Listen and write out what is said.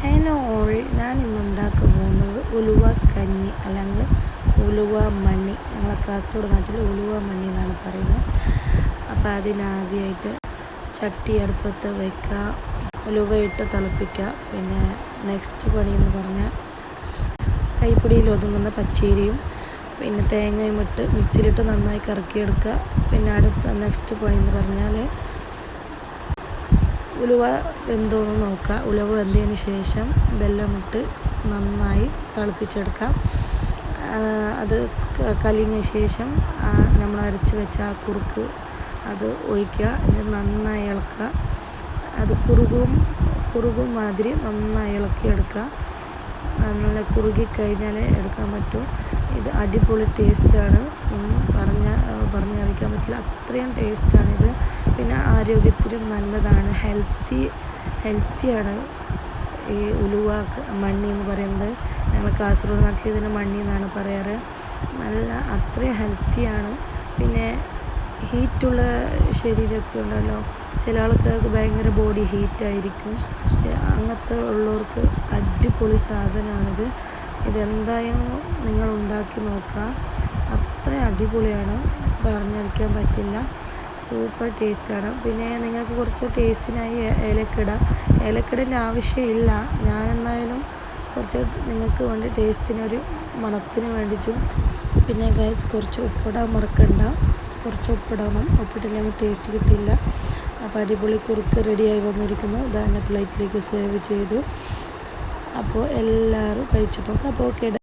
Hello all, ഞാൻ ഇന്ന് ഉണ്ടാക്കാൻ പോകുന്നത് ഉലുവ കഞ്ഞി അല്ലെങ്കിൽ ഉലുവ മണ്ണി. ഞങ്ങളെ കാസർഗോഡ് നാട്ടിൽ ഉലുവ മണ്ണി എന്നാണ് പറയുന്നത്. അപ്പോൾ അതിനാദ്യമായിട്ട് ചട്ടി അടുപ്പത്ത് വയ്ക്കുക, ഉലുവ ഇട്ട് തിളപ്പിക്കുക. പിന്നെ നെക്സ്റ്റ് പണി എന്ന് പറഞ്ഞാൽ കൈപ്പിടിയിൽ ഒതുങ്ങുന്ന പച്ചരിയും പിന്നെ തേങ്ങയും ഇട്ട് മിക്സിയിലിട്ട് നന്നായി കറക്കിയെടുക്കുക. പിന്നെ അടുത്ത നെക്സ്റ്റ് പണി എന്ന് പറഞ്ഞാൽ ഉലുവ വെന്തോന്ന് നോക്കുക. ഉലുവ വെന്തതിന് ശേഷം വെള്ളമിട്ട് നന്നായി തിളപ്പിച്ചെടുക്കാം. അത് കലിഞ്ഞ ശേഷം നമ്മൾ അരച്ച് വെച്ച ആ കുറുക്ക് അത് ഒഴിക്കുക. എന്നിട്ട് നന്നായി ഇളക്കുക. അത് കുറുകും മാതിരി നന്നായി ഇളക്കിയെടുക്കുക. നല്ല കുറുകിക്കഴിഞ്ഞാലേ എടുക്കാൻ പറ്റൂ. ഇത് അടിപൊളി ടേസ്റ്റാണ്, പറഞ്ഞറിയിക്കാൻ പറ്റില്ല, അത്രയും ടേസ്റ്റാണിത്. പിന്നെ ആരോഗ്യത്തിനും നല്ലതാണ്, ഹെൽത്തിയാണ് ഈ ഉലുവ മണ്ണി എന്ന് പറയുന്നത്. ഞങ്ങൾ കാസർഗോഡ് നാട്ടിൽ ഇതിന് മണ്ണി എന്നാണ് പറയാറ്. അത്രയും ഹെൽത്തിയാണ്. പിന്നെ ഹീറ്റുള്ള ശരീരമൊക്കെ ഉണ്ടല്ലോ, ചില ആൾക്കാർക്ക് ഭയങ്കര ബോഡി ഹീറ്റായിരിക്കും. അങ്ങനത്തെ ഉള്ളവർക്ക് അടിപൊളി സാധനമാണിത്. ഇതെന്തായാലും നിങ്ങൾ ഉണ്ടാക്കി നോക്കുക, അത്രയും അടിപൊളിയാണ്, പറഞ്ഞറിയിക്കാൻ പറ്റില്ല. സൂപ്പർ ടേസ്റ്റാണ്. പിന്നെ നിങ്ങൾക്ക് കുറച്ച് ടേസ്റ്റിനായി ഏലക്കടേൻ്റെ ആവശ്യമില്ല. ഞാനെന്തായാലും കുറച്ച് നിങ്ങൾക്ക് വേണ്ടി ടേസ്റ്റിനൊരു മണത്തിന് വേണ്ടിയിട്ടും. പിന്നെ ഗൈസ്, കുറച്ച് ഉപ്പിടാൻ മറക്കണ്ട, കുറച്ച് ഉപ്പിടണം. ഉപ്പിട്ടില്ലെങ്കിൽ ടേസ്റ്റ് കിട്ടില്ല. അപ്പോൾ അടിപൊളി കുറുക്ക് റെഡിയായി വന്നിരിക്കുന്നു. ഇതാ ഞാൻ പ്ലേറ്റിലേക്ക് സെർവ് ചെയ്തു. അപ്പോൾ എല്ലാവരും കഴിച്ചു നോക്കാം. അപ്പോൾ ഓക്കെ.